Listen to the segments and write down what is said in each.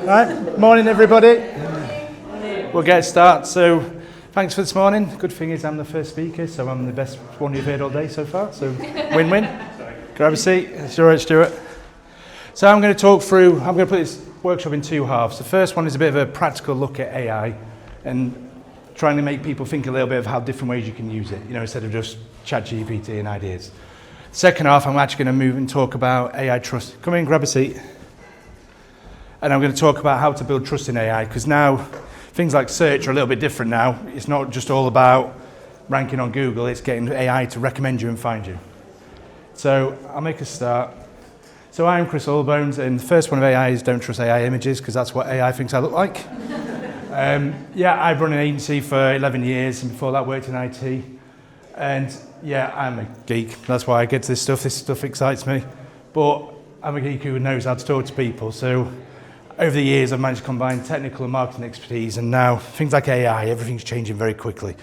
Right, morning everybody. We'll get started. So, thanks for this morning. Good thing is I'm the first speaker, so I'm the best one you've heard all day so far. So, win-win. Grab a seat. It's all right, Stuart. So I'm going to put this workshop in two halves. The first one is a bit of a practical look at AI and trying to make people think a little bit of how different ways you can use it, instead of just ChatGPT and ideas. Second half, I'm actually going to move and talk about AI trust. Come in, grab a seat. And I'm going to talk about how to build trust in AI, because now things like search are a little bit different now. It's not just all about ranking on Google, it's getting AI to recommend you and find you. So I'll make a start. So I'm Chris Allbones, and the first one of AI is don't trust AI images, because that's what AI thinks I look like. I've run an agency for 11 years, and before that worked in IT. And I'm a geek. That's why I get to this stuff. This stuff excites me. But I'm a geek who knows how to talk to people. So over the years, I've managed to combine technical and marketing expertise, and now things like AI, everything's changing very quickly.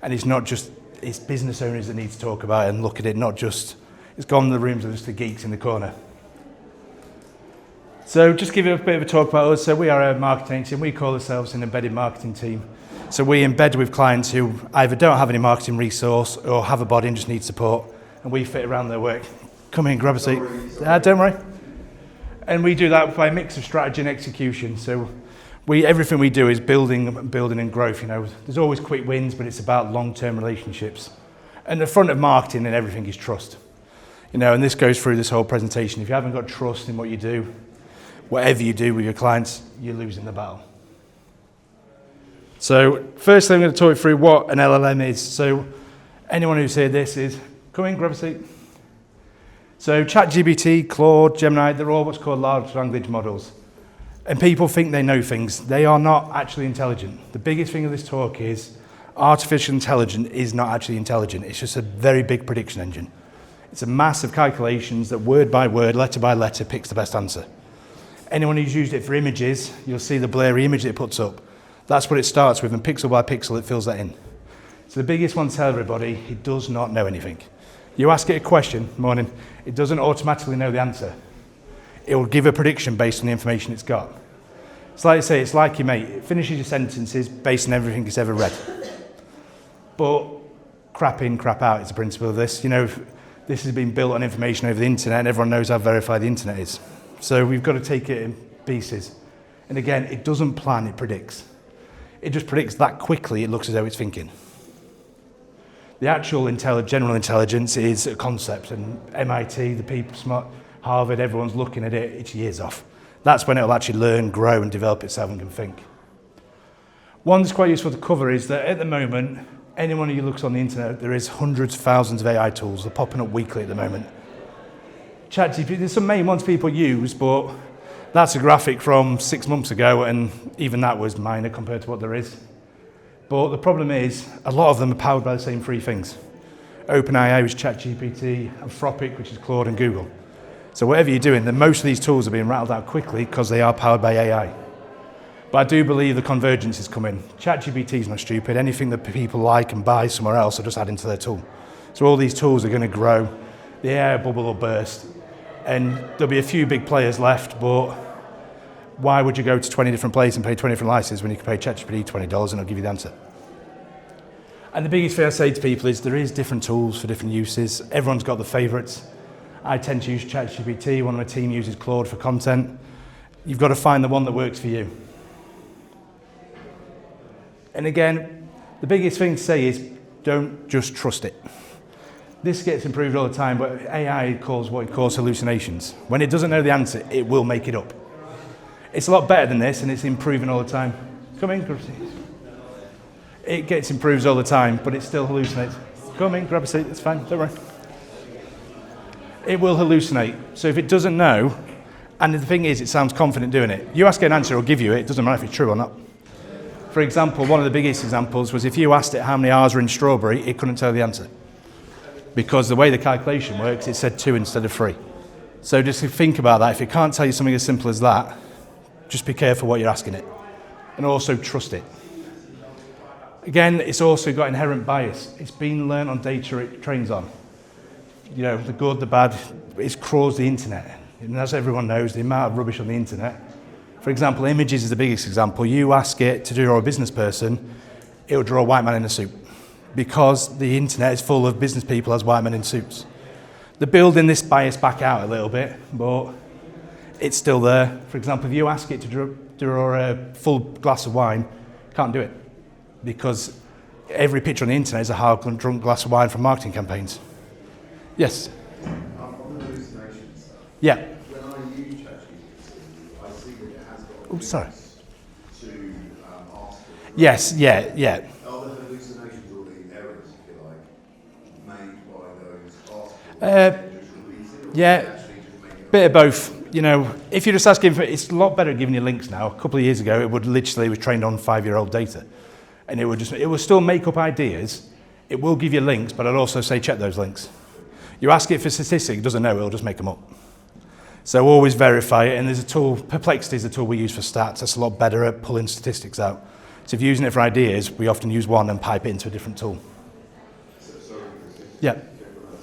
And it's business owners that need to talk about it and look at it, not just, it's gone in the rooms of just the geeks in the corner. So just give you a bit of a talk about us. So we are a marketing team. We call ourselves an embedded marketing team. So we embed with clients who either don't have any marketing resource or have a body and just need support, and we fit around their work. Come in, grab a seat. Don't worry. And we do that by a mix of strategy and execution. So everything we do is building and growth. There's always quick wins, but it's about long-term relationships. And the front of marketing and everything is trust. And this goes through this whole presentation. If you haven't got trust in what you do, whatever you do with your clients, you're losing the battle. So firstly, I'm going to talk you through what an LLM is. So anyone who's heard this is, come in, grab a seat. So ChatGPT, Claude, Gemini, they're all what's called large language models. And people think they know things. They are not actually intelligent. The biggest thing of this talk is artificial intelligence is not actually intelligent. It's just a very big prediction engine. It's a massive calculations that word by word, letter by letter, picks the best answer. Anyone who's used it for images, you'll see the blurry image it puts up. That's what it starts with, and pixel by pixel, it fills that in. So the biggest one to tell everybody, it does not know anything. You ask it a question, morning, it doesn't automatically know the answer. It will give a prediction based on the information it's got. It's like I say, it's like your mate. It finishes your sentences based on everything it's ever read. But crap in, crap out is the principle of this. This has been built on information over the internet, and everyone knows how verified the internet is. So we've got to take it in pieces. And again, it doesn't plan, it predicts. It just predicts that quickly, it looks as though it's thinking. The actual general intelligence is a concept, and MIT, the people smart, Harvard, everyone's looking at it, it's years off. That's when it'll actually learn, grow, and develop itself and can think. One that's quite useful to cover is that at the moment, anyone who looks on the internet, there is hundreds of thousands of AI tools. They're popping up weekly at the moment. ChatGPT, there's some main ones people use, but that's a graphic from 6 months ago, and even that was minor compared to what there is. But the problem is, a lot of them are powered by the same three things. OpenAI, which is ChatGPT, Anthropic, which is Claude, and Google. So whatever you're doing, most of these tools are being rattled out quickly because they are powered by AI. But I do believe the convergence is coming. ChatGPT is not stupid. Anything that people like and buy somewhere else will just add into their tool. So all these tools are going to grow. The AI bubble will burst. And there'll be a few big players left, but why would you go to 20 different places and pay 20 different licenses when you can pay ChatGPT $20 and it'll give you the answer? And the biggest thing I say to people is there is different tools for different uses. Everyone's got the favourites. I tend to use ChatGPT. One of my team uses Claude for content. You've got to find the one that works for you. And again, the biggest thing to say is don't just trust it. This gets improved all the time, but AI calls what it calls hallucinations. When it doesn't know the answer, it will make it up. It's a lot better than this, and it's improving all the time. Come in, grab a seat. It gets improved all the time, but it still hallucinates. Come in, grab a seat, it's fine, don't worry. It will hallucinate. So if it doesn't know, and the thing is, it sounds confident doing it. You ask it an answer, it'll give you it. It doesn't matter if it's true or not. For example, one of the biggest examples was if you asked it how many R's are in strawberry, it couldn't tell the answer. Because the way the calculation works, it said 2 instead of 3. So just think about that. If it can't tell you something as simple as that, just be careful what you're asking it. And also trust it. Again, it's also got inherent bias. It's been learned on data it trains on. The good, the bad, it crawls the internet. And as everyone knows, the amount of rubbish on the internet, For example, images is the biggest example. You ask it to draw a business person, it will draw a white man in a suit because the internet is full of business people as white men in suits. They're building this bias back out a little bit, but it's still there. For example, if you ask it to draw a full glass of wine, it can't do it because every picture on the internet is a half-drunk glass of wine from marketing campaigns. Yes? On the hallucination stuff, Yeah. when I use ChatGPT, I see that it has got Sorry. links to ask it. Yes, yeah. Are the hallucinations or the errors, if you like, made by those articles? Just release it, or Yeah. actually just make it Bit of both. If you're just asking for, it's a lot better at giving you links now. A couple of years ago, it was trained on 5-year-old data. And it will still make up ideas. It will give you links, but I'd also say check those links. You ask it for statistics, it doesn't know, it'll just make them up. So always verify it, and there's a tool, Perplexity is a tool we use for stats, that's a lot better at pulling statistics out. So if you're using it for ideas, we often use one and pipe it into a different tool. Yeah. So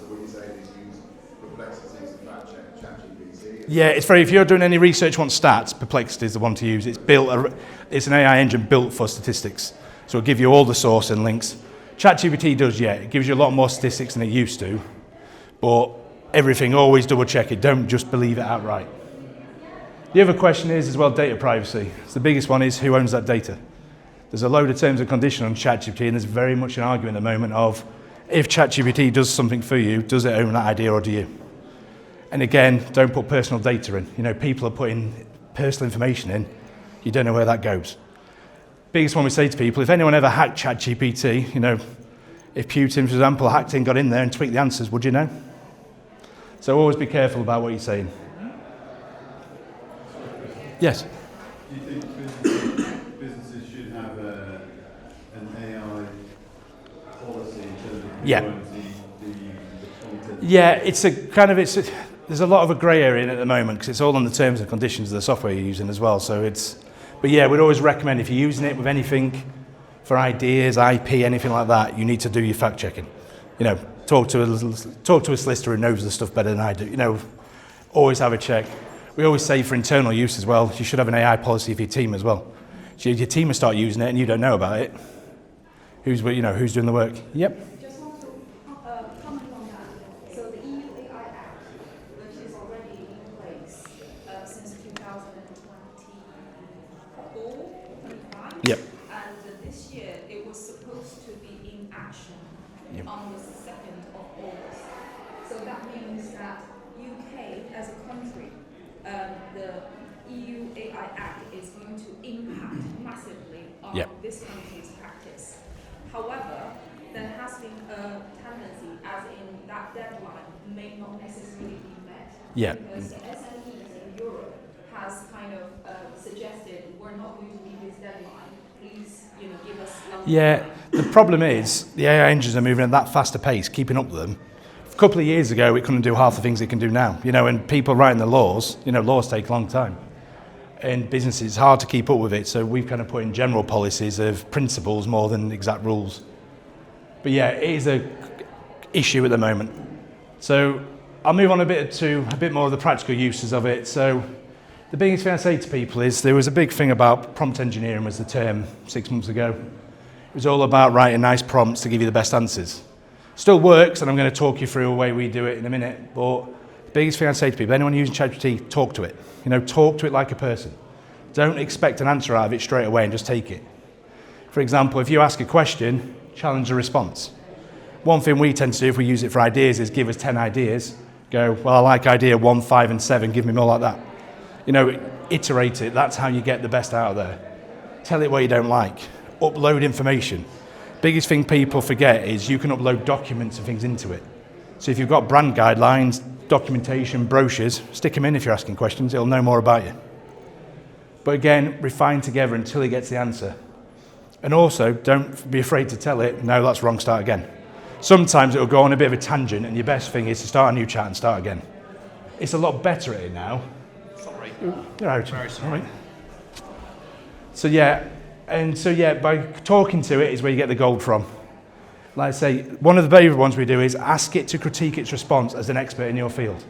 when you say it's used Perplexity to fact check ChatGPT? Yeah, if you're doing any research on stats, Perplexity is the one to use. It's an AI engine built for statistics. So it'll give you all the source and links. ChatGPT does, yeah. It gives you a lot more statistics than it used to. But everything, always double check it. Don't just believe it outright. The other question is as well data privacy. So the biggest one is who owns that data? There's a load of terms and conditions on ChatGPT, and there's very much an argument at the moment of if ChatGPT does something for you, does it own that idea or do you? And again, don't put personal data in. People are putting personal information in. You don't know where that goes. Biggest one we say to people, if anyone ever hacked ChatGPT, if Putin, for example, hacked in, got in there and tweaked the answers, would you know? So always be careful about what you're saying. Yes? Do you think businesses should have an AI policy in terms of Yeah. who owns the content? Yeah, there's a lot of a grey area in it at the moment because it's all on the terms and conditions of the software you're using as well. But yeah, we'd always recommend if you're using it with anything for ideas, IP, anything like that, you need to do your fact checking. Talk to a solicitor who knows the stuff better than I do. Always have a check. We always say for internal use as well, you should have an AI policy for your team as well. So your team will start using it and you don't know about it. Who's doing the work? Yep. Just want to comment on that. So the EU AI Act, which is already in place since 2025, Yep. and this year it was supposed to be in action on the 2nd of August. So that means that UK as a country, the EU AI Act is going to impact massively on this country's practice. However, there has been a tendency, as in that deadline may not necessarily be met. Yeah. Because SMEs in Europe has kind of suggested we're not going to meet this deadline. Please, give us longer Yeah, time. the problem is the AI engines are moving at that faster pace, keeping up with them. A couple of years ago, it couldn't do half the things it can do now. And people writing the laws, laws take a long time. And businesses, it's hard to keep up with it, so we've kind of put in general policies of principles more than exact rules. But yeah, it is a issue at the moment. So I'll move on a bit more of the practical uses of it. So the biggest thing I say to people is there was a big thing about prompt engineering was the term 6 months ago. It was all about writing nice prompts to give you the best answers. Still works, and I'm going to talk you through a way we do it in a minute, but the biggest thing I say to people, anyone using ChatGPT, talk to it. Talk to it like a person. Don't expect an answer out of it straight away and just take it. For example, if you ask a question, challenge the response. One thing we tend to do if we use it for ideas is give us 10 ideas. Go, well, I like idea 1, 5, and 7, give me more like that. Iterate it. That's how you get the best out of there. Tell it what you don't like. Upload information. Biggest thing people forget is you can upload documents and things into it. So if you've got brand guidelines, documentation, brochures, stick them in if you're asking questions. It'll know more about you. But again, refine together until it gets the answer. And also, don't be afraid to tell it, no, that's wrong, start again. Sometimes it'll go on a bit of a tangent, and your best thing is to start a new chat and start again. It's a lot better at it now. Sorry. You're out. Very sorry. All right. So by talking to it is where you get the gold from. Like I say, one of the favourite ones we do is ask it to critique its response as an expert in your field.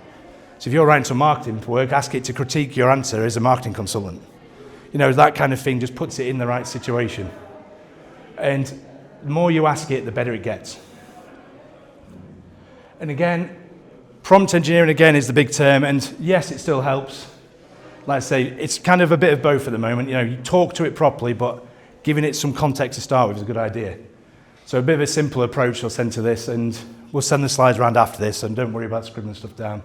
So if you're writing some marketing work, ask it to critique your answer as a marketing consultant. You know, that kind of thing just puts it in the right situation. And the more you ask it, the better it gets. And again, prompt engineering again is the big term, and yes, it still helps. Like I say, it's kind of a bit of both at the moment. You know, you talk to it properly, but giving it some context to start with is a good idea. So a bit of a simple approach I'll send to this, and we'll send the slides around after this, and don't worry about scribbling stuff down.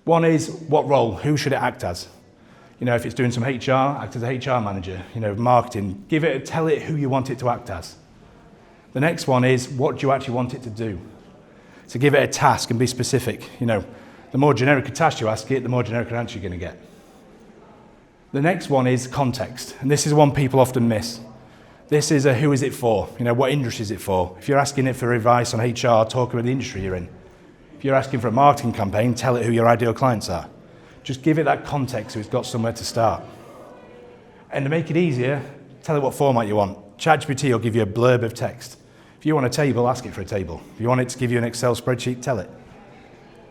One is, what role? Who should it act as? You know, if it's doing some HR, act as a HR manager. You know, marketing, tell it who you want it to act as. The next one is, what do you actually want it to do? So give it a task and be specific. You know, the more generic a task you ask it, the more generic an answer you're going to get. The next one is context, and this is one people often miss. This is a who is it for? You know, what industry is it for? If you're asking it for advice on HR, talk about the industry you're in. If you're asking for a marketing campaign, tell it who your ideal clients are. Just give it that context so it's got somewhere to start. And to make it easier, tell it what format you want. ChatGPT will give you a blurb of text. If you want a table, ask it for a table. If you want it to give you an Excel spreadsheet, tell it.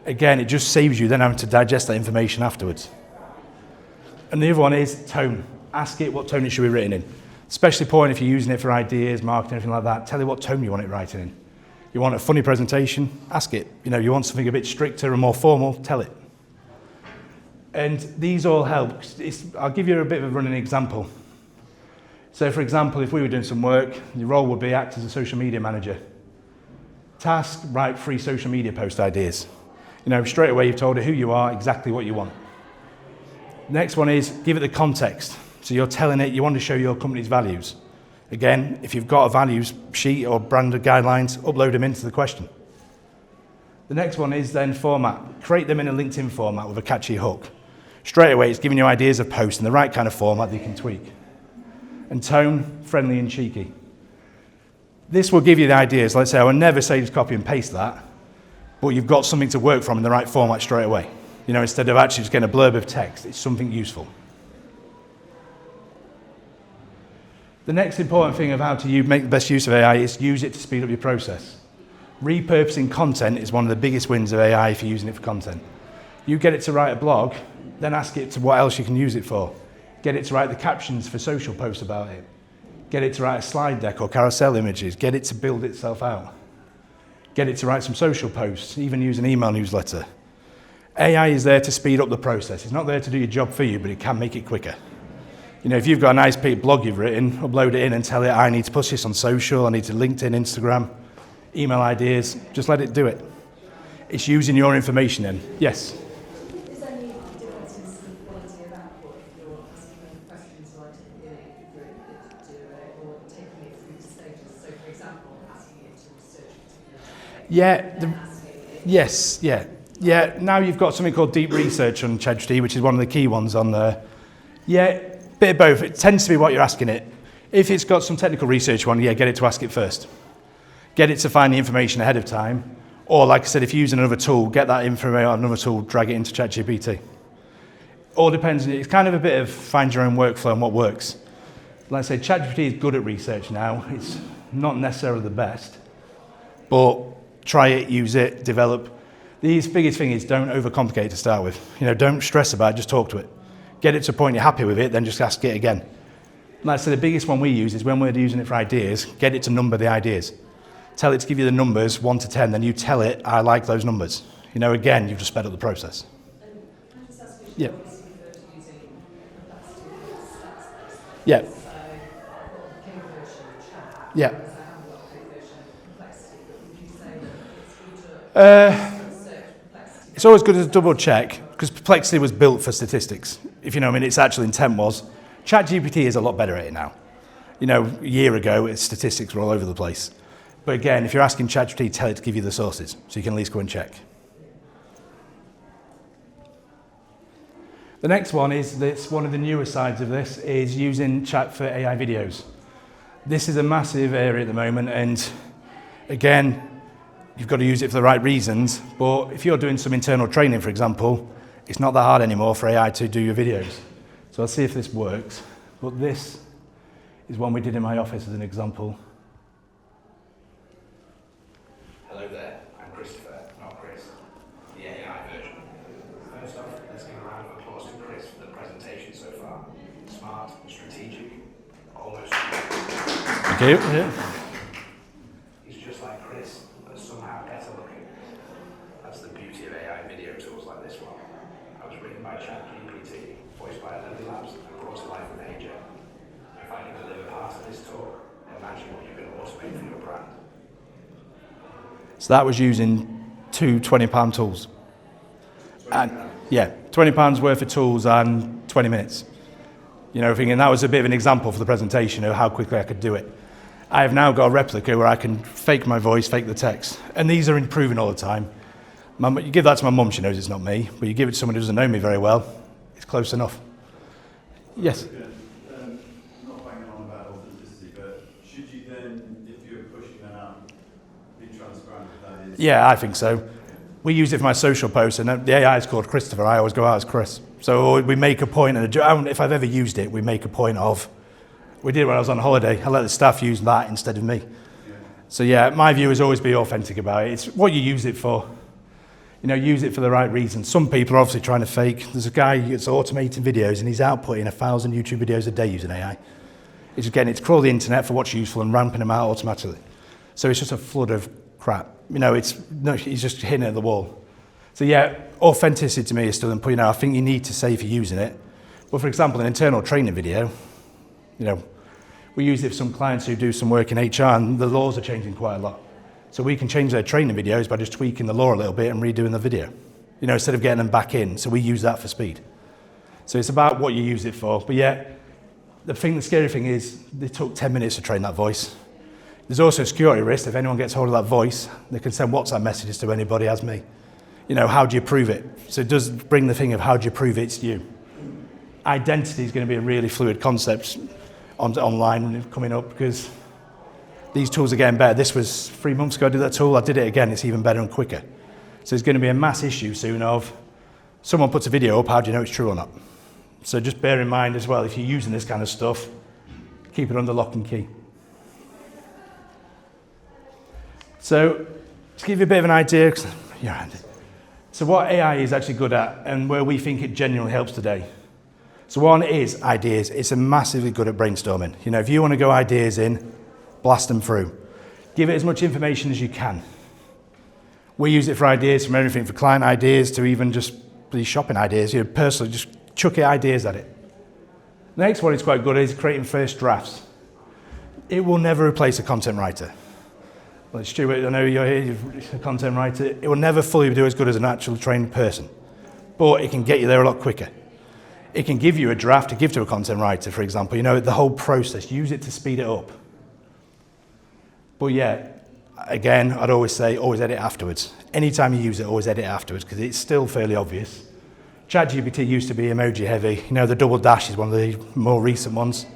Again, it just saves you then having to digest that information afterwards. And the other one is tone. Ask it what tone it should be written in. Especially important if you're using it for ideas, marketing, anything like that. Tell it what tone you want it writing in. You want a funny presentation? Ask it. You know, you want something a bit stricter and more formal? Tell it. And these all help. I'll give you a bit of a running example. So for example, if we were doing some work, your role would be act as a social media manager. Task, write 3 social media post ideas. You know, straight away you've told it who you are, exactly what you want. Next one is give it the context. So you're telling it you want to show your company's values. Again, if you've got a values sheet or branded guidelines, upload them into the question. The next one is then format. Create them in a LinkedIn format with a catchy hook. Straight away, it's giving you ideas of posts in the right kind of format that you can tweak. And tone, friendly and cheeky. This will give you the ideas. Let's say I would never say just copy and paste that, but you've got something to work from in the right format straight away. You know, instead of actually just getting a blurb of text, it's something useful. The next important thing of how to make the best use of AI is use it to speed up your process. Repurposing content is one of the biggest wins of AI if you're using it for content. You get it to write a blog, then ask it to what else you can use it for. Get it to write the captions for social posts about it. Get it to write a slide deck or carousel images. Get it to build itself out. Get it to write some social posts, even use an email newsletter. AI is there to speed up the process. It's not there to do your job for you, but it can make it quicker. You know, if you've got a nice big blog you've written, upload it in and tell it, I need to push this on social, I need to LinkedIn, Instagram, email ideas, just let it do it. It's using your information then. Yes? Is there any difference in the quality of output if you're asking questions like taking it through it to do it or taking it through to stages? So for example, asking it to research a particular topic, Yes, yeah. Now you've got something called deep research on ChatGPT, which is one of the key ones on there. Yeah, bit of both. It tends to be what you're asking it. If it's got some technical research one, yeah, get it to ask it first. Get it to find the information ahead of time. Or like I said, if you're using another tool, get that information on another tool, drag it into ChatGPT. All depends. It's kind of a bit of find your own workflow and what works. Like I say, ChatGPT is good at research now. It's not necessarily the best, but try it, use it, develop. The biggest thing is don't overcomplicate it to start with. You know, don't stress about it, just talk to it. Get it to a point you're happy with it, then just ask it again. Like I said, the biggest one we use is when we're using it for ideas, get it to number the ideas. Tell it to give you the numbers 1 to 10, then you tell it, I like those numbers. You know, again, you've just sped up the process. And can I just ask you, Yeah. obviously refer to using complexity as stats-based. Yeah. So I've got the King version of chat. Yeah. Whereas I haven't got the King version of complexity. But would you say that it's good to research complexity? It's always good to double check, because Perplexity was built for statistics. If you know, I mean, its actual intent was. ChatGPT is a lot better at it now. You know, a year ago, its statistics were all over the place. But again, if you're asking ChatGPT, tell it to give you the sources, so you can at least go and check. The next one is this, one of the newer sides of this, is using chat for AI videos. This is a massive area at the moment, and again, you've got to use it for the right reasons, but if you're doing some internal training, for example, it's not that hard anymore for AI to do your videos. So I'll see if this works, but this is one we did in my office as an example. Hello there, I'm Christopher, not Chris, the AI version. First off, let's give a round of applause to Chris for the presentation so far. smart, and strategic, almost. Thank you. Yeah. He's just like Chris, but somehow better looking. That's the beauty of AI video tools like this one. I was written by ChatGPT, voiced by Lily Labs, and brought to life with AJ. If I can deliver part of this talk, imagine what you can automate for your brand. So that was using two £20 tools. And yeah, £20 worth of tools and 20 minutes. You know, thinking that was a bit of an example for the presentation of how quickly I could do it. I have now got a replica where I can fake my voice, fake the text. And these are improving all the time. You give that to my mum, she knows it's not me. But you give it to someone who doesn't know me very well, it's close enough. Yes? Not banging on about authenticity, but should you then, if you're pushing that out, be transparent with that is? Yeah, I think so. We use it for my social posts, and the AI is called Christopher. I always go out as Chris. So we make a point, and if I've ever used it, we make a point of, we did when I was on holiday, I let the staff use that instead of me. Yeah. So yeah, my view is always be authentic about it. It's what you use it for. You know, use it for the right reasons. Some people are obviously trying to fake. There's a guy that's automating videos, and he's outputting 1,000 YouTube videos a day using AI. He's just getting it to crawl the internet for what's useful and ramping them out automatically. So it's just a flood of crap. You know, he's just hitting it at the wall. So yeah, authenticity to me is still important. You know, I think you need to say if you're using it. But for example, an internal training video, you know, we use it for some clients who do some work in HR, and the laws are changing quite a lot. So we can change their training videos by just tweaking the law a little bit and redoing the video, you know, instead of getting them back in. So we use that for speed. So it's about what you use it for. But yeah, the scary thing is they took 10 minutes to train that voice. There's also a security risk. If anyone gets hold of that voice, they can send WhatsApp messages to anybody as me. You know, how do you prove it? So it does bring the thing of how do you prove it's you. Identity is going to be a really fluid concept online coming up, because these tools are getting better. This was 3 months ago I did that tool. I did it again. It's even better and quicker. So there's going to be a mass issue soon of someone puts a video up, how do you know it's true or not? So just bear in mind as well, if you're using this kind of stuff, keep it under lock and key. So to give you a bit of an idea, so what AI is actually good at and where we think it genuinely helps today. So one is ideas. It's a massively good at brainstorming. You know, if you want to go ideas in, blast them through. Give it as much information as you can. We use it for ideas, from everything for client ideas to even just these shopping ideas. You know, personally, just chuck ideas at it. The next one is quite good, is creating first drafts. It will never replace a content writer. Well, Stuart, I know you're here, you're a content writer. It will never fully do as good as an actual trained person, but it can get you there a lot quicker. It can give you a draft to give to a content writer, for example. You know, the whole process, use it to speed it up. But yeah, again, I'd always say, always edit afterwards. Anytime you use it, always edit afterwards, because it's still fairly obvious. ChatGPT used to be emoji heavy. You know, the double dash is one of the more recent ones.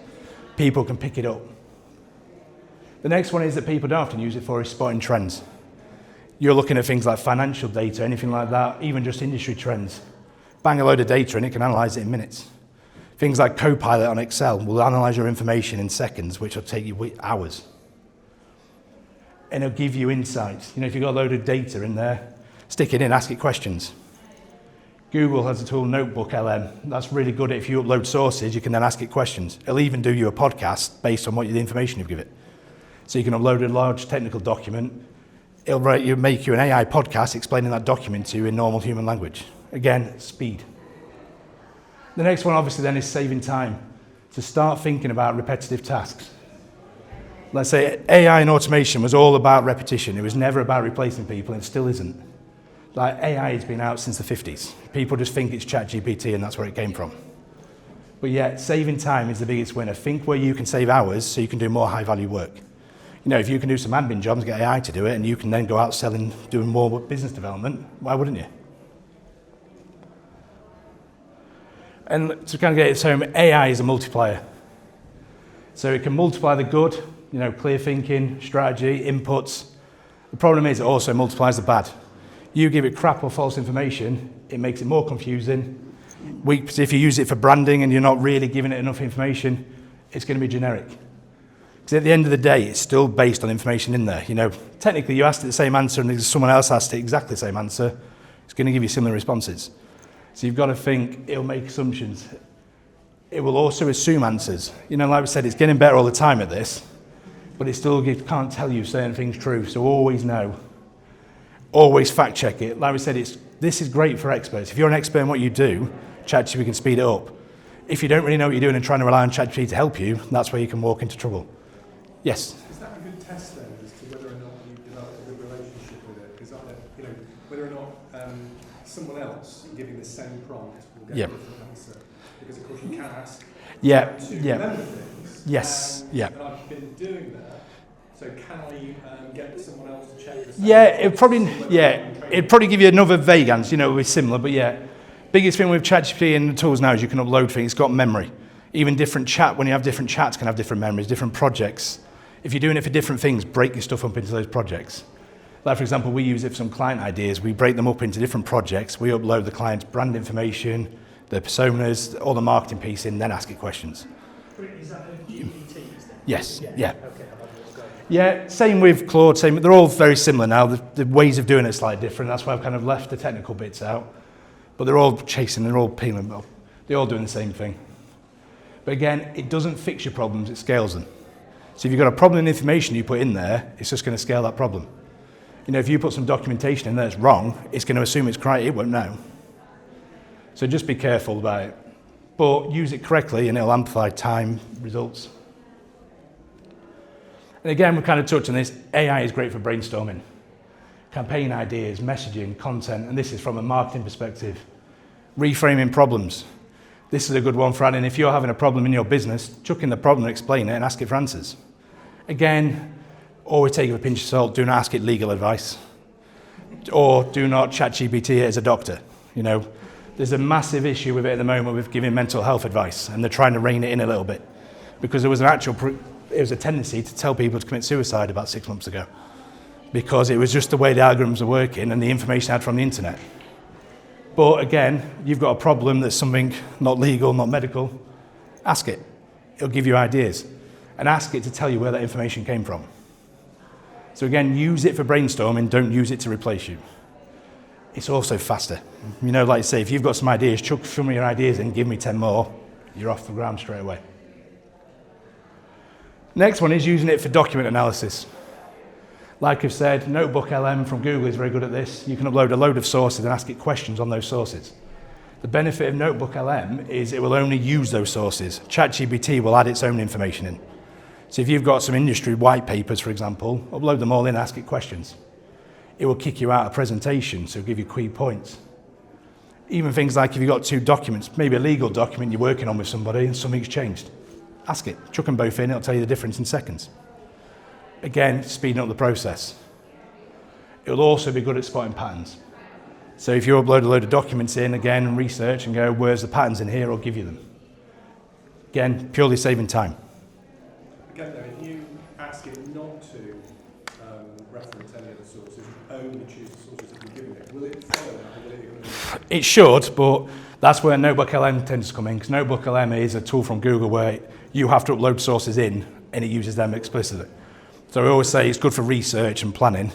People can pick it up. The next one is that people don't often use it for is spotting trends. You're looking at things like financial data, anything like that, even just industry trends. Bang a load of data and it can analyze it in minutes. Things like Copilot on Excel will analyze your information in seconds, which will take you hours. And it'll give you insights. You know, if you've got a load of data in there, stick it in, ask it questions. Google has a tool, Notebook LM. That's really good. If you upload sources, you can then ask it questions. It'll even do you a podcast based on the information you've given it. So you can upload a large technical document. It'll make you an AI podcast explaining that document to you in normal human language. Again, speed. The next one, obviously, then is saving time. To start thinking about repetitive tasks. Let's say AI and automation was all about repetition. It was never about replacing people, and it still isn't. Like, AI has been out since the 50s. People just think it's ChatGPT and that's where it came from. But yet, saving time is the biggest winner. Think where you can save hours so you can do more high-value work. You know, if you can do some admin jobs, get AI to do it, and you can then go out selling, doing more business development, why wouldn't you? And to kind of get it home, AI is a multiplier. So it can multiply the good, you know, clear thinking, strategy, inputs. The problem is it also multiplies the bad. You give it crap or false information, it makes it more confusing. If you use it for branding and you're not really giving it enough information, it's going to be generic. Because at the end of the day, it's still based on information in there. You know, technically you asked it the same answer and someone else asked it exactly the same answer, it's going to give you similar responses. So you've got to think, it'll make assumptions. It will also assume answers. You know, like we said, it's getting better all the time at this, but it still can't tell you certain things true. So always know. Always fact check it. Like we said, this is great for experts. If you're an expert in what you do, ChatGPT can speed it up. If you don't really know what you're doing and trying to rely on ChatGPT to help you, that's where you can walk into trouble. Yes? Is that a good test then as to whether or not you've developed a good relationship with it? Because you know, whether or not someone else giving the same prompt will get a different answer. Because of course you can ask to remember things. Yes. And I've been doing that. So can I get someone else to check the same? It'd probably give you another vague answer. You know, it would be similar, but yeah. Biggest thing with ChatGPT and the tools now is you can upload things. It's got memory. Even different chat, when you have different chats, can have different memories, different projects. If you're doing it for different things, break your stuff up into those projects. Like, for example, we use it for some client ideas. We break them up into different projects. We upload the client's brand information, their personas, all the marketing piece in, then ask it questions. Is that a GPT? Yes, yeah. Okay. Yeah, same with Claude. They're all very similar now. The ways of doing it are slightly different. That's why I've kind of left the technical bits out. But they're all chasing, they're all peeling. Well, they're all doing the same thing. But again, it doesn't fix your problems, it scales them. So if you've got a problem in the information you put in there, it's just going to scale that problem. You know, if you put some documentation in there that's wrong, it's going to assume it's correct, it won't know. So just be careful about it. But use it correctly and it'll amplify time, results. And again, we're kind of touching this. AI is great for brainstorming, campaign ideas, messaging, content, and this is from a marketing perspective. Reframing problems. This is a good one for adding. If you're having a problem in your business, chuck in the problem, explain it, and ask it for answers. Again, always take it with a pinch of salt. Do not ask it legal advice. Or do not ChatGPT it as a doctor. You know, there's a massive issue with it at the moment with giving mental health advice, and they're trying to rein it in a little bit. Because there was a tendency to tell people to commit suicide about 6 months ago. Because it was just the way the algorithms are working and the information I had from the internet. But again, you've got a problem that's something not legal, not medical, ask it. It'll give you ideas. And ask it to tell you where that information came from. So again, use it for brainstorming, don't use it to replace you. It's also faster. You know, like I say, if you've got some ideas, chuck some of your ideas in, give me 10 more, you're off the ground straight away. Next one is using it for document analysis. Like I've said, Notebook LM from Google is very good at this. You can upload a load of sources and ask it questions on those sources. The benefit of Notebook LM is it will only use those sources. ChatGPT will add its own information in. So if you've got some industry white papers, for example, upload them all in, ask it questions. It will kick you out a presentation, so it'll give you key points. Even things like if you've got two documents, maybe a legal document you're working on with somebody and something's changed. Ask it, chuck them both in, it'll tell you the difference in seconds. Again, speeding up the process. It'll also be good at spotting patterns. So if you upload a load of documents in, again, and research and go, where's the patterns in here, it'll give you them. Again, purely saving time. Again, though, if you ask it not to reference any other sources, only choose the sources that you're giving it, will it follow that? Or will it It should, but that's where Notebook LM tends to come in, because Notebook LM is a tool from Google where you have to upload sources in, and it uses them explicitly. So I always say it's good for research and planning.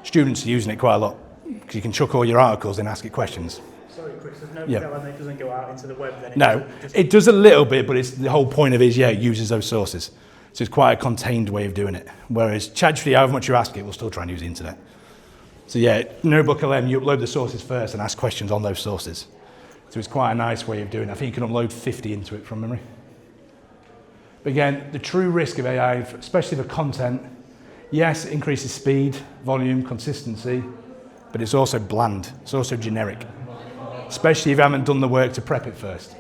Students are using it quite a lot, because you can chuck all your articles and ask it questions. Sorry, Chris, there's no LM that doesn't go out into the web then? No, it does a little bit, but it's the whole point of it is, it uses those sources. So it's quite a contained way of doing it. Whereas ChatGPT, however much you ask it, will still try and use the internet. So Notebook LM, you upload the sources first and ask questions on those sources. So it's quite a nice way of doing it. I think you can upload 50 into it from memory. But again, the true risk of AI, especially for content, yes, it increases speed, volume, consistency, but it's also bland. It's also generic, especially if you haven't done the work to prep it first.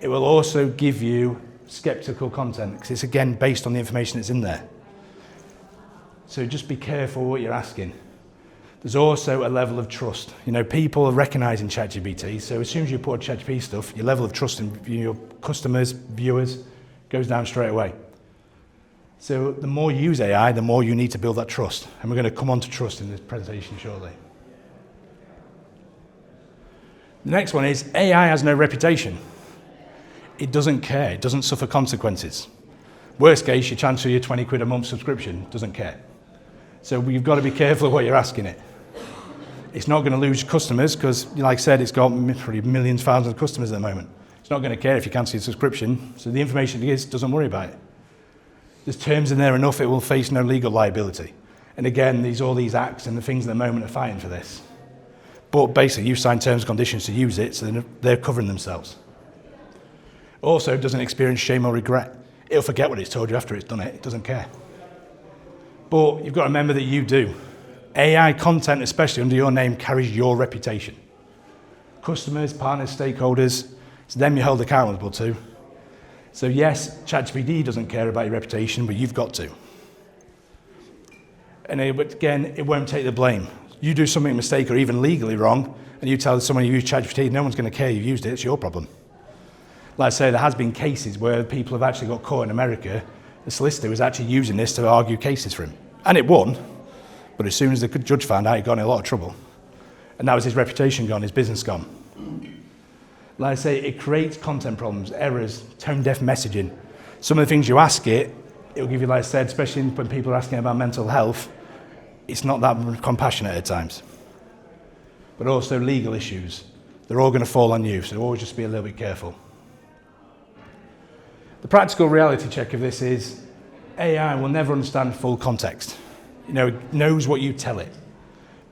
It will also give you skeptical content, because it's again based on the information that's in there. So just be careful what you're asking. There's also a level of trust. You know, people are recognizing ChatGPT, so as soon as you put ChatGPT stuff, your level of trust in your customers, viewers, goes down straight away. So the more you use AI, the more you need to build that trust. And we're going to come on to trust in this presentation shortly. The next one is AI has no reputation. It doesn't care. It doesn't suffer consequences. Worst case, you transfer your 20 quid a month subscription. Doesn't care. So you've got to be careful of what you're asking it. It's not going to lose customers because, like I said, it's got millions, thousands of customers at the moment. It's not going to care if you cancel your subscription. So the information it gives, doesn't worry about it. There's terms in there enough, it will face no legal liability. And again, all these acts and the things at the moment are fighting for this. But basically, you sign terms and conditions to use it, so they're covering themselves. Also, it doesn't experience shame or regret. It'll forget what it's told you after it's done it. It doesn't care. But you've got to remember that you do. AI content, especially under your name, carries your reputation. Customers, partners, stakeholders, it's them you hold accountable to. So yes, ChatGPT doesn't care about your reputation, but you've got to. And again, it won't take the blame. You do something mistake or even legally wrong, and you tell someone you use ChatGPT, no one's going to care you've used it, it's your problem. Like I say, there has been cases where people have actually got caught in America. The solicitor was actually using this to argue cases for him. And it won, but as soon as the judge found out, he got in a lot of trouble. And that was his reputation gone, his business gone. Like I say, it creates content problems, errors, tone-deaf messaging. Some of the things you ask it, it'll give you, like I said, especially when people are asking about mental health, it's not that compassionate at times. But also legal issues. They're all going to fall on you, so always just be a little bit careful. The practical reality check of this is AI will never understand full context. It knows what you tell it,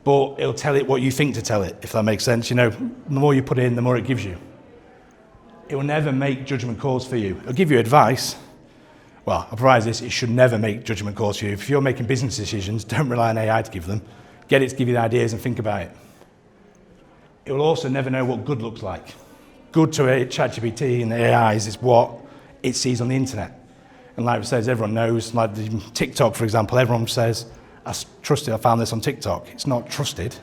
but it'll tell it what you think to tell it, if that makes sense. The more you put in, the more it gives you. It will never make judgment calls for you. It'll give you advice. Well, I'll provide this, it should never make judgment calls for you. If you're making business decisions, don't rely on AI to give them. Get it to give you the ideas and think about it. It will also never know what good looks like. Good to ChatGPT and the AIs is what it sees on the internet. And like it says, everyone knows, like TikTok, for example, everyone says, I found this on TikTok. It's not trusted.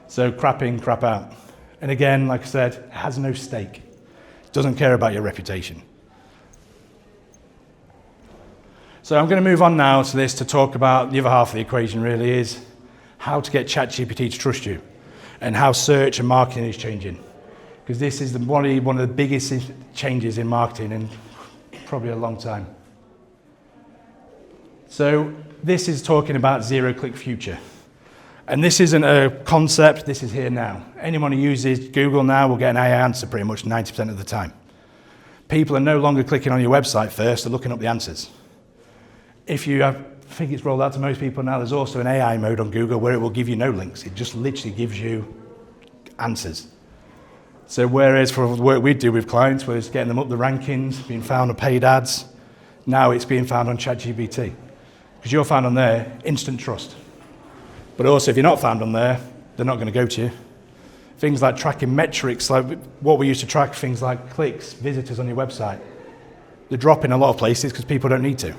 So crap in, crap out. And again, like I said, it has no stake. It doesn't care about your reputation. So I'm going to move on now to this to talk about the other half of the equation really is how to get ChatGPT to trust you and how search and marketing is changing. Because this is one of the biggest changes in marketing in probably a long time. So this is talking about zero-click future. And this isn't a concept, this is here now. Anyone who uses Google now will get an AI answer pretty much 90% of the time. People are no longer clicking on your website first, they're looking up the answers. I think it's rolled out to most people now, there's also an AI mode on Google where it will give you no links. It just literally gives you answers. So whereas for the work we do with clients, where it's getting them up the rankings, being found on paid ads, now it's being found on ChatGPT. Because you're found on there, instant trust. But also if you're not found on there, they're not going to go to you. Things like tracking metrics, like what we used to track, things like clicks, visitors on your website, they're dropping a lot of places because people don't need to.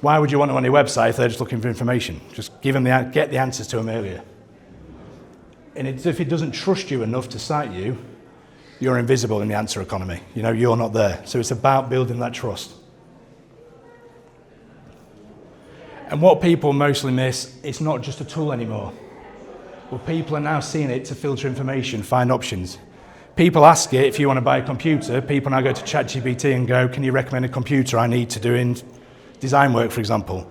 Why would you want them on your website if they're just looking for information? Just get the answers to them earlier. And if it doesn't trust you enough to cite you, you're invisible in the answer economy. You're not there. So it's about building that trust. And what people mostly miss, it's not just a tool anymore. Well, people are now seeing it to filter information, find options. People ask it, if you want to buy a computer, people now go to ChatGPT and go, can you recommend a computer I need to do in design work, for example?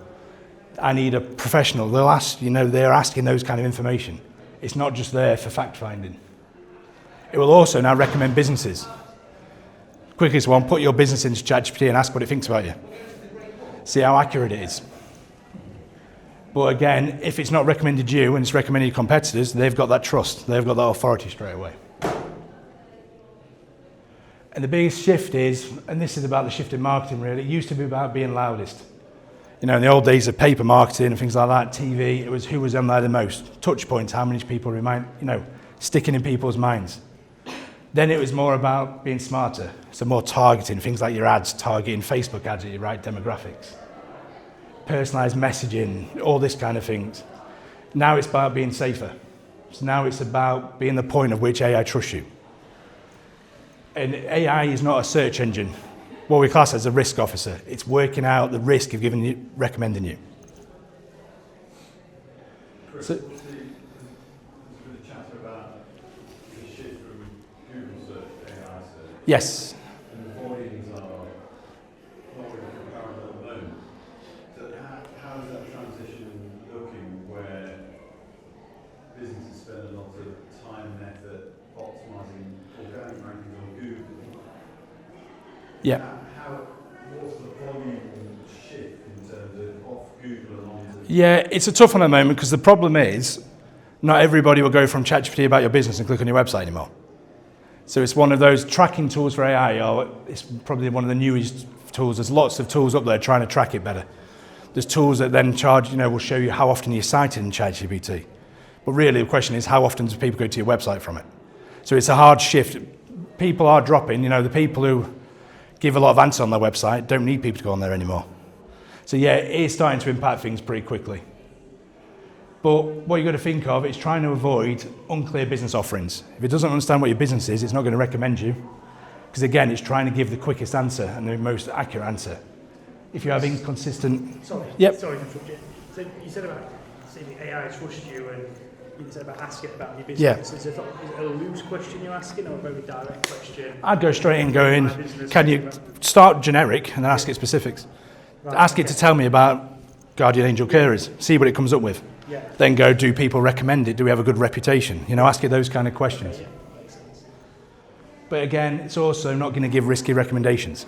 I need a professional. They'll ask, they're asking those kind of information. It's not just there for fact-finding. It will also now recommend businesses. Quickest one, put your business into ChatGPT and ask what it thinks about you. See how accurate it is. But again, if it's not recommended you and it's recommended your competitors, they've got that trust. They've got that authority straight away. And the biggest shift is, and this is about the shift in marketing really, it used to be about being loudest. In the old days of paper marketing and things like that, TV, it was who was on there the most. Touch points, how many people sticking in people's minds. Then it was more about being smarter. So more targeting, things like your ads, targeting Facebook ads at your right demographics. Personalized messaging, all this kind of things. Now it's about being safer. So now it's about being the point of which AI trusts you. And AI is not a search engine. What we class as a risk officer. It's working out the risk of recommending you. Chris, there's been a chatter about the shift from Google search to AI search. Yes. And the volumes are not really comparable at the moment. So how is that transition looking where businesses spend a lot of time and effort optimizing organic rankings on Google Yeah. What's the volume shift in terms of off Google and onto? Yeah, it's a tough one at the moment because the problem is not everybody will go from ChatGPT about your business and click on your website anymore. So it's one of those tracking tools for AI, or it's probably one of the newest tools. There's lots of tools up there trying to track it better. There's tools that then charge, will show you how often you're cited in ChatGPT. But really the question is, how often do people go to your website from it? So it's a hard shift. People are dropping, the people who give a lot of answers on their website don't need people to go on there anymore. So yeah, it is starting to impact things pretty quickly. But what you've got to think of is trying to avoid unclear business offerings. If it doesn't understand what your business is, it's not going to recommend you. Because again, it's trying to give the quickest answer and the most accurate answer. If you have inconsistent... Sorry to interrupt you. So you said about seeing the AI trust you, and you said about asking about your business. Yeah. Is it a loose question you're asking or a very direct question? I'd go straight in going, can you start generic and then ask it specifics? Right, Ask it to tell me about guardian angel carers, see what it comes up with. Yeah. Then go, do people recommend it? Do we have a good reputation? Ask it those kind of questions. Okay, yeah, makes sense. But again, it's also not going to give risky recommendations.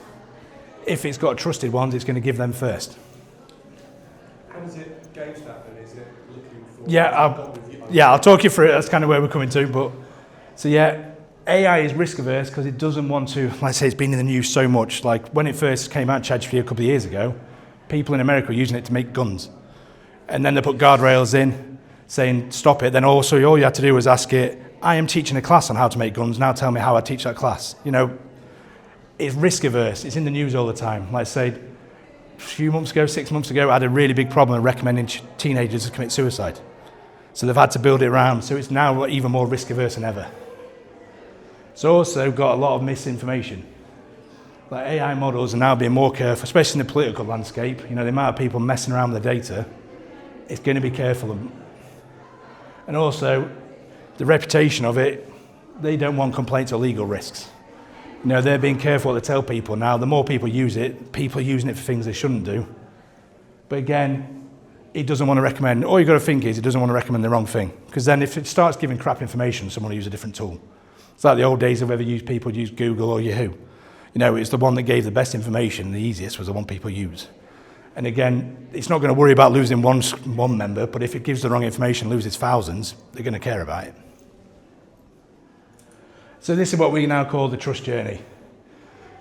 If it's got trusted ones, it's going to give them first. How does it gauge that then? Is it looking for... I'll talk you through it. That's kind of where we're coming to. AI is risk averse because it doesn't want to, like I say, it's been in the news so much. Like when it first came out, ChatGPT a couple of years ago, people in America were using it to make guns. And then they put guardrails in saying, stop it. Then also all you had to do was ask it, I am teaching a class on how to make guns. Now tell me how I teach that class. It's risk averse. It's in the news all the time. Like I say, a few months ago, 6 months ago, I had a really big problem of recommending teenagers to commit suicide. So they've had to build it around. So it's now even more risk averse than ever. It's also got a lot of misinformation. Like AI models are now being more careful, especially in the political landscape. The amount of people messing around with the data, it's going to be careful. And also, the reputation of it, they don't want complaints or legal risks. They're being careful what they tell people now. The more people use it, people are using it for things they shouldn't do. But again, it doesn't want to recommend, all you've got to think is it doesn't want to recommend the wrong thing. Because then if it starts giving crap information, someone will use a different tool. It's like the old days of whether people use Google or Yahoo. It's the one that gave the best information, the easiest was the one people use. And again, it's not going to worry about losing one member, but if it gives the wrong information, loses thousands, they're going to care about it. So this is what we now call the trust journey.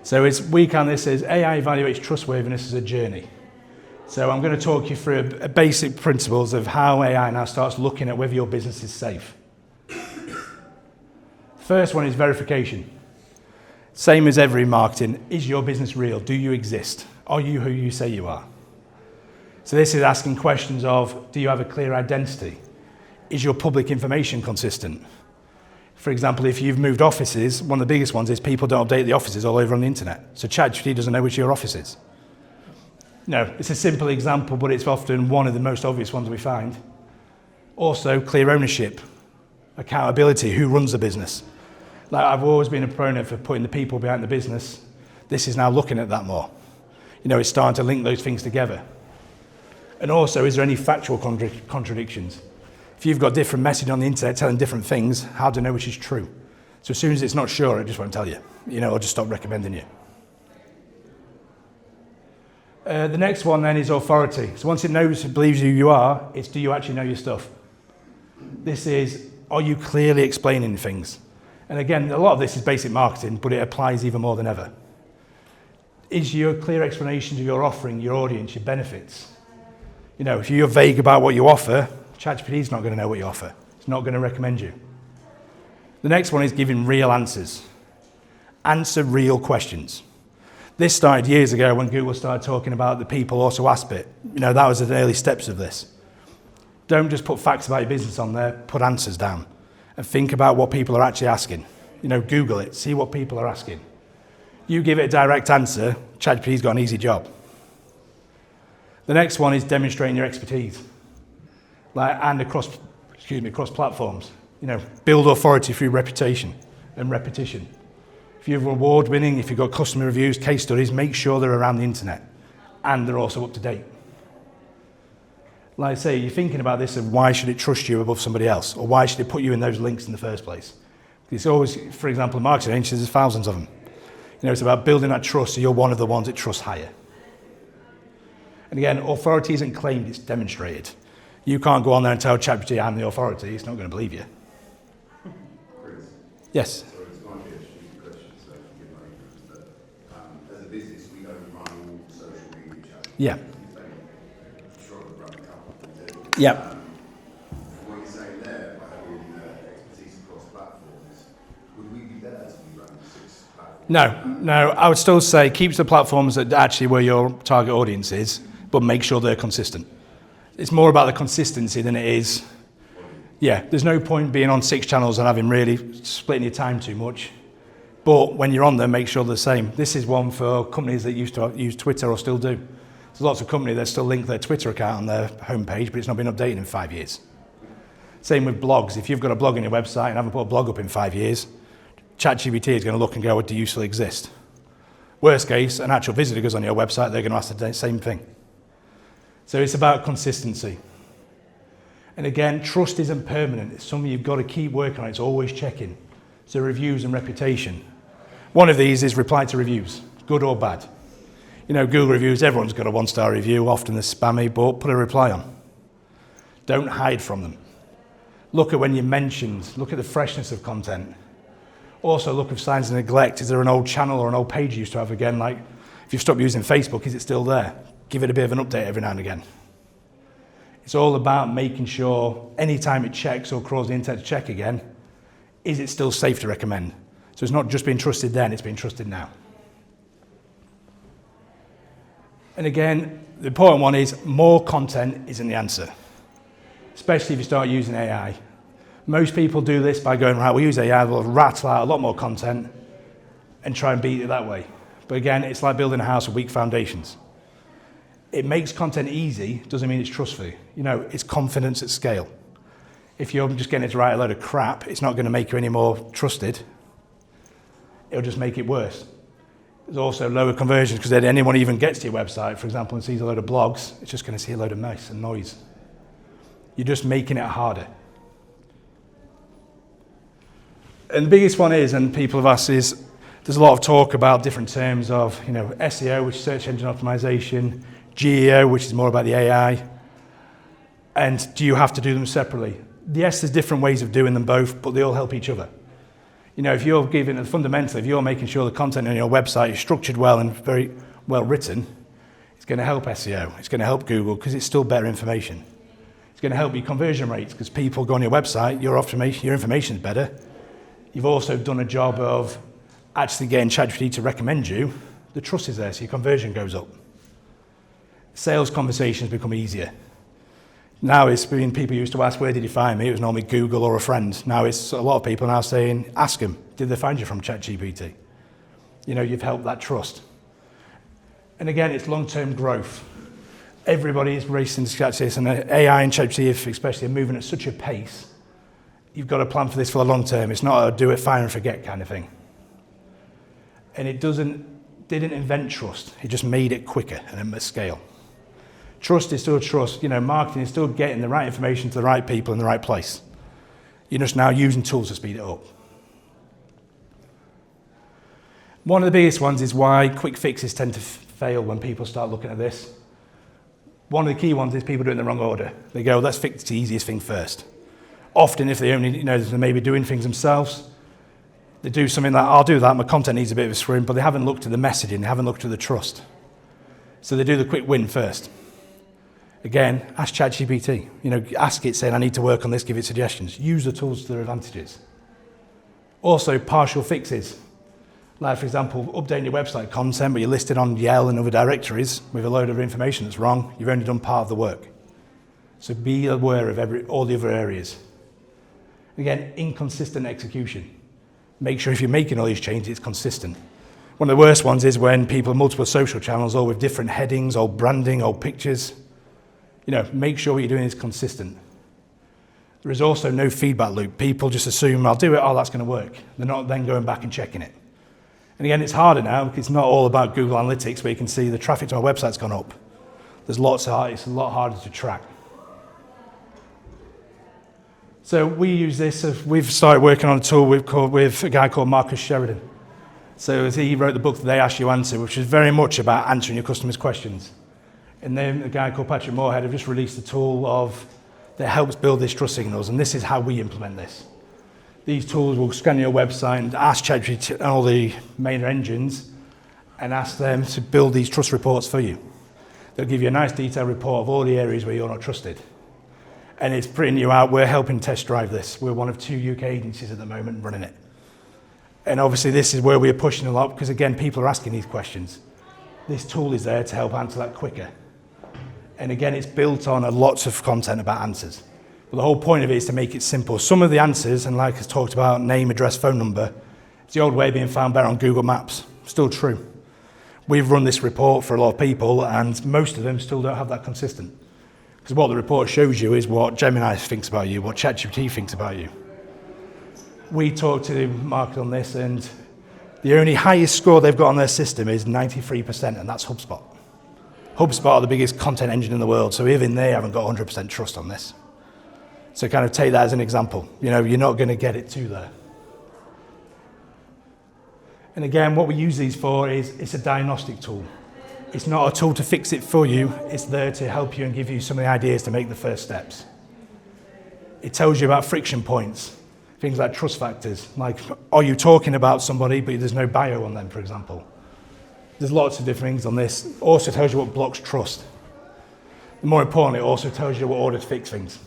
So this says AI evaluates trustworthiness as a journey. So I'm going to talk you through basic principles of how AI now starts looking at whether your business is safe. First one is verification. Same as every marketing. Is your business real? Do you exist? Are you who you say you are? So this is asking questions of, do you have a clear identity? Is your public information consistent? For example, if you've moved offices, one of the biggest ones is people don't update the offices all over on the internet. So ChatGPT doesn't know which your office is. It's a simple example, but it's often one of the most obvious ones we find. Also, clear ownership, accountability, who runs the business. Like I've always been a proponent for putting the people behind the business. This is now looking at that more. It's starting to link those things together. And also, is there any factual contradictions? If you've got different messaging on the internet telling different things, how do you know which is true? So as soon as it's not sure, it just won't tell you. Or just stop recommending you. The next one then is authority. So once it believes who you are, it's do you actually know your stuff? This is, are you clearly explaining things? And again, a lot of this is basic marketing, but it applies even more than ever. Is your clear explanation of your offering, your audience, your benefits? If you're vague about what you offer, ChatGPT is not going to know what you offer. It's not going to recommend you. The next one is giving real answers. Answer real questions. This started years ago when Google started talking about the people also ask bit. That was the early steps of this. Don't just put facts about your business on there, put answers down. And think about what people are actually asking. Google it, see what people are asking. You give it a direct answer, ChatGPT's got an easy job. The next one is demonstrating your expertise. And across platforms. Build authority through reputation and repetition. If you're award-winning, if you've got customer reviews, case studies, make sure they're around the internet. And they're also up to date. Like I say, you're thinking about this of why should it trust you above somebody else? Or why should it put you in those links in the first place? It's always, for example, in marketing agencies, there's thousands of them. You know, it's about building that trust so you're one of the ones that trust higher. And again, authority isn't claimed, it's demonstrated. You can't go on there and tell ChatGPT I'm the authority, it's not going to believe you. Chris, Yes. sorry, this might be a stupid question, so forgive my ignorance, but as a business, we don't run all social media channels. Yeah. Sure, we run a couple of them. Yeah. What you're saying there, by having expertise across platforms, would we be better to be running 6 platforms? No, I would still say keep the platforms that actually where your target audience is, but make sure they're consistent. It's more about the consistency than it is. Yeah, there's no point being on 6 channels and having really splitting your time too much. But when you're on them, make sure they're the same. This is one for companies that used to use Twitter or still do. There's lots of companies that still link their Twitter account on their homepage, but it's not been updated in 5 years. Same with blogs. If you've got a blog on your website and haven't put a blog up in 5 years, ChatGPT is going to look and go, do you still exist? Worst case, an actual visitor goes on your website, they're going to ask the same thing. So it's about consistency. And again, trust isn't permanent. It's something you've got to keep working on. It's always checking. So reviews and reputation. One of these is reply to reviews, good or bad. You know, Google reviews, everyone's got a 1-star review, often they're spammy, but put a reply on. Don't hide from them. Look at when you're mentioned. Look at the freshness of content. Also look for signs of neglect. Is there an old channel or an old page you used to have again? Like, if you've stopped using Facebook, is it still there? Give it a bit of an update every now and again. It's all about making sure anytime it checks or crawls the internet to check again, is it still safe to recommend? So it's not just being trusted then, it's being trusted now. And again, the important one is more content isn't the answer, especially if you start using AI. Most people do this by going, right, we'll use AI, we'll rattle out a lot more content and try and beat it that way. But again, it's like building a house with weak foundations. It makes content easy, doesn't mean it's trustworthy. You know, it's confidence at scale. If you're just getting it to write a load of crap, it's not going to make you any more trusted. It'll just make it worse. There's also lower conversions because then anyone even gets to your website, for example, and sees a load of blogs, it's just going to see a load of mess and noise. You're just making it harder. And the biggest one is, and people have asked, is there's a lot of talk about different terms of, you know, SEO, which is search engine optimization, GEO, which is more about the AI, and do you have to do them separately? Yes, there's different ways of doing them both, but they all help each other. You know, if you're giving, fundamentally, if you're making sure the content on your website is structured well and very well written, it's going to help SEO, it's going to help Google because it's still better information. It's going to help your conversion rates because people go on your website, your information is better. You've also done a job of actually getting ChatGPT to recommend you. The trust is there, so your conversion goes up. Sales conversations become easier. Now it's been people used to ask, where did you find me? It was normally Google or a friend. Now it's a lot of people now saying, ask them, did they find you from ChatGPT? You know, you've helped that trust. And again, it's long-term growth. Everybody is racing to catch this, and AI and ChatGPT especially are moving at such a pace. You've got to plan for this for the long term. It's not a do it, fire and forget kind of thing. And it didn't invent trust. It just made it quicker and at scale. Trust is still trust. You know, marketing is still getting the right information to the right people in the right place. You're just now using tools to speed it up. One of the biggest ones is why quick fixes tend to fail when people start looking at this. One of the key ones is people do it in the wrong order. They go, let's fix the easiest thing first. Often if they only, you know, they may be doing things themselves, they do something like, I'll do that, my content needs a bit of a screen, but they haven't looked at the messaging, they haven't looked at the trust. So they do the quick win first. Again, ask ChatGPT. You know, ask it saying, I need to work on this, give it suggestions. Use the tools to their advantages. Also, partial fixes. Like, for example, updating your website content, but you're listed on Yell and other directories with a load of information that's wrong. You've only done part of the work. So be aware of all the other areas. Again, inconsistent execution. Make sure if you're making all these changes, it's consistent. One of the worst ones is when people have multiple social channels, all with different headings, old branding, old pictures. You know, make sure what you're doing is consistent. There is also no feedback loop. People just assume, I'll do it, oh, that's going to work. They're not then going back and checking it. And again, it's harder now because it's not all about Google Analytics where you can see the traffic to my website's gone up. It's a lot harder to track. So we use this, we've started working on a tool with a guy called Marcus Sheridan. So he wrote the book that They Ask You Answer, which is very much about answering your customers' questions. And then a guy called Patrick Moorhead have just released a tool that helps build these trust signals, and this is how we implement this. These tools will scan your website and ask ChatGPT and all the main engines and ask them to build these trust reports for you. They'll give you a nice detailed report of all the areas where you're not trusted. And it's printing you out. We're helping test drive this. We're one of 2 UK agencies at the moment running it. And obviously this is where we're pushing a lot because, again, people are asking these questions. This tool is there to help answer that quicker. And again, it's built on lots of content about answers. But the whole point of it is to make it simple. Some of the answers, and like I talked about, name, address, phone number, it's the old way of being found better on Google Maps. Still true. We've run this report for a lot of people, and most of them still don't have that consistent. Because what the report shows you is what Gemini thinks about you, what ChatGPT thinks about you. We talked to the market on this, and the only highest score they've got on their system is 93%, and that's HubSpot. HubSpot are the biggest content engine in the world, so even they haven't got 100% trust on this. So kind of take that as an example. You know, you're not going to get it to there. And again, what we use these for is it's a diagnostic tool. It's not a tool to fix it for you. It's there to help you and give you some of the ideas to make the first steps. It tells you about friction points, things like trust factors, like are you talking about somebody but there's no bio on them, for example. There's lots of different things on this. It also tells you what blocks trust. And more importantly, it also tells you what order to fix things.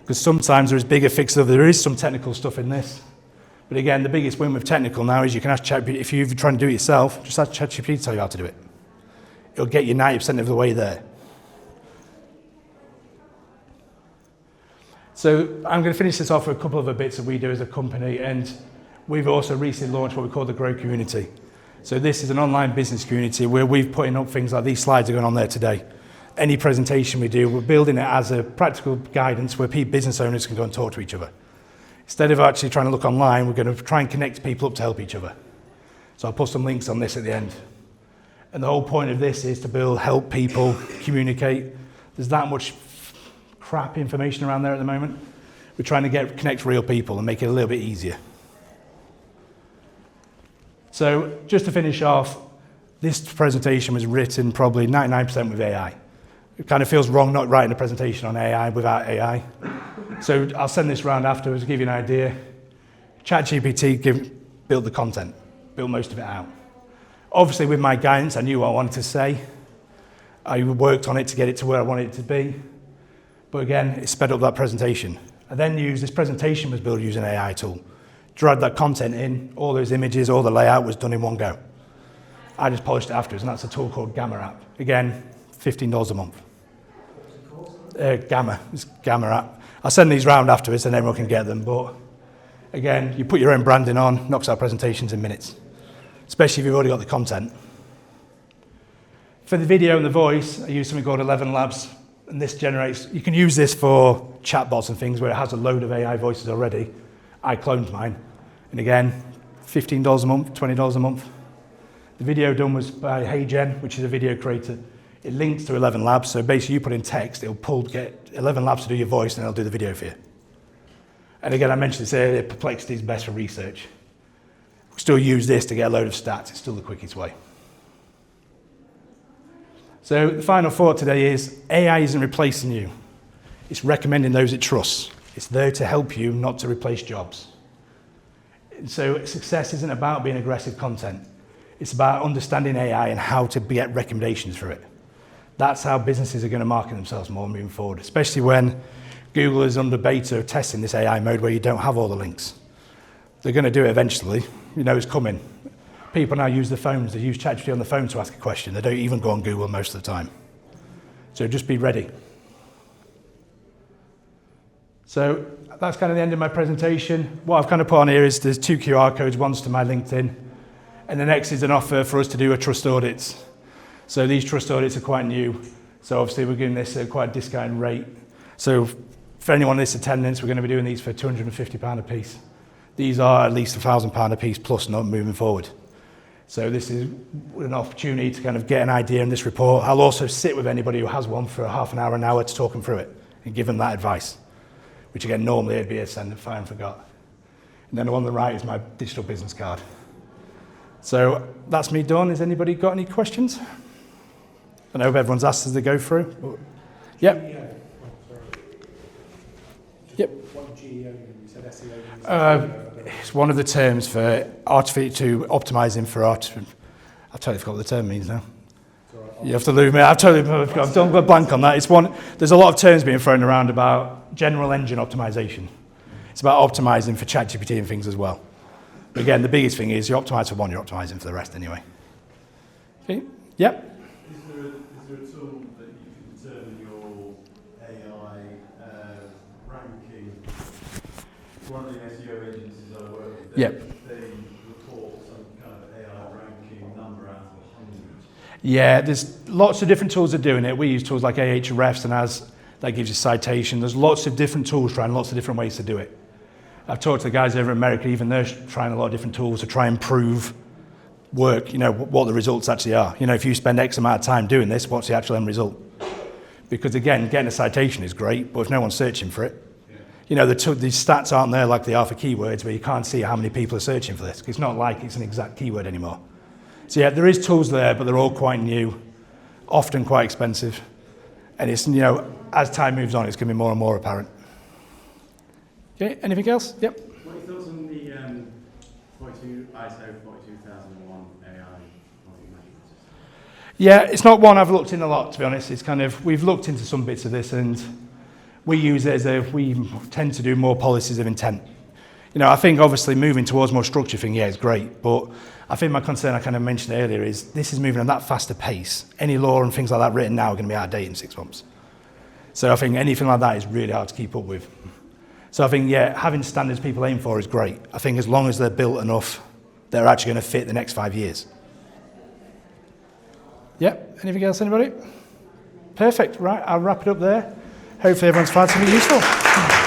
Because sometimes there's bigger fixes. There is some technical stuff in this. But again, the biggest win with technical now is you can ask ChatGPT, if you're trying to do it yourself, just ask ChatGPT to tell you how to do it. It'll get you 90% of the way there. So I'm going to finish this off with a couple of the bits that we do as a company, and we've also recently launched what we call the Grow Community. So this is an online business community where we've put up things like these slides are going on there today. Any presentation we do, we're building it as a practical guidance where business owners can go and talk to each other. Instead of actually trying to look online, we're going to try and connect people up to help each other. So I'll put some links on this at the end. And the whole point of this is to help people communicate. There's that much crap information around there at the moment. We're trying to connect real people and make it a little bit easier. So just to finish off, this presentation was written probably 99% with AI. It kind of feels wrong not writing a presentation on AI without AI. So I'll send this round afterwards to give you an idea. ChatGPT built the content, built most of it out. Obviously, with my guidance, I knew what I wanted to say. I worked on it to get it to where I wanted it to be. But again, it sped up that presentation. I then this presentation was built using an AI tool. Dragged that content in, all those images, all the layout was done in one go. I just polished it afterwards, and that's a tool called Gamma app. Again, $15 a month. Gamma, it's Gamma app. I'll send these round afterwards and everyone can get them, but again, you put your own branding on, knocks out presentations in minutes, especially if you've already got the content. For the video and the voice, I use something called 11 Labs, and this generates, you can use this for chatbots and things where it has a load of AI voices already. I cloned mine, and again, $15 a month, $20 a month. The video done was by HeyGen, which is a video creator. It links to 11 Labs, so basically you put in text, it'll get 11 Labs to do your voice, and it'll do the video for you. And again, I mentioned this earlier, Perplexity is best for research. We still use this to get a load of stats. It's still the quickest way. So the final thought today is AI isn't replacing you. It's recommending those it trusts. It's there to help you, not to replace jobs. And so success isn't about being aggressive content. It's about understanding AI and how to get recommendations for it. That's how businesses are going to market themselves more moving forward, especially when Google is under beta testing this AI mode where you don't have all the links. They're going to do it eventually. You know it's coming. People now use their phones. They use ChatGPT on the phone to ask a question. They don't even go on Google most of the time. So just be ready. So that's kind of the end of my presentation. What I've kind of put on here is there's 2 QR codes. One's to my LinkedIn, and the next is an offer for us to do a trust audits. So these trust audits are quite new. So obviously we're giving this at quite a discounted rate. So for anyone in this attendance, we're going to be doing these for £250 a piece. These are at least £1,000 a piece plus not moving forward. So this is an opportunity to kind of get an idea in this report. I'll also sit with anybody who has one for half an hour to talk them through it and give them that advice, which again, normally it'd be a send and fire and forgot. And then the one on the right is my digital business card. So that's me done. Has anybody got any questions? I hope everyone's asked as they go through. Yep. GEO. Oh, sorry. Just Yep. What GEO mean? You said SEO. It's one of the terms for optimizing for art. I've totally forgot what the term means now. You have to lose me. I've done a blank on that. It's one. There's a lot of terms being thrown around about general engine optimization. It's about optimizing for ChatGPT and things as well. But again, the biggest thing is you optimize for one, you're optimizing for the rest anyway. Okay. Yep. Is there a tool that you can determine your AI ranking? One of the SEO agencies I work with, Yep. they report some kind of AI ranking number out of 100. Yeah, there's lots of different tools that are doing it. We use tools like Ahrefs, and that gives you citation. There's lots of different tools trying lots of different ways to do it. I've talked to the guys over in America, even they're trying a lot of different tools to try and prove work, what the results actually are. If you spend X amount of time doing this, what's the actual end result? Because again, getting a citation is great, but if no one's searching for it, these stats aren't there like they are for keywords where you can't see how many people are searching for this. It's not like it's an exact keyword anymore. So yeah, there is tools there, but they're all quite new, often quite expensive. And it's, as time moves on, it's going to be more and more apparent. Okay, anything else? Yep. What are your thoughts on the ISO 42001 AI multi-measurement system? Yeah, it's not one I've looked in a lot, to be honest. It's we've looked into some bits of this and we use it as we tend to do more policies of intent. I think obviously moving towards more structured thing, is great, but I think my concern I kind of mentioned earlier is this is moving at that faster pace. Any law and things like that written now are going to be out of date in 6 months. So I think anything like that is really hard to keep up with. So I think, having standards people aim for is great. I think as long as they're built enough, they're actually going to fit the next 5 years. Yep, anything else, anybody? Perfect, right, I'll wrap it up there. Hopefully everyone's found something useful.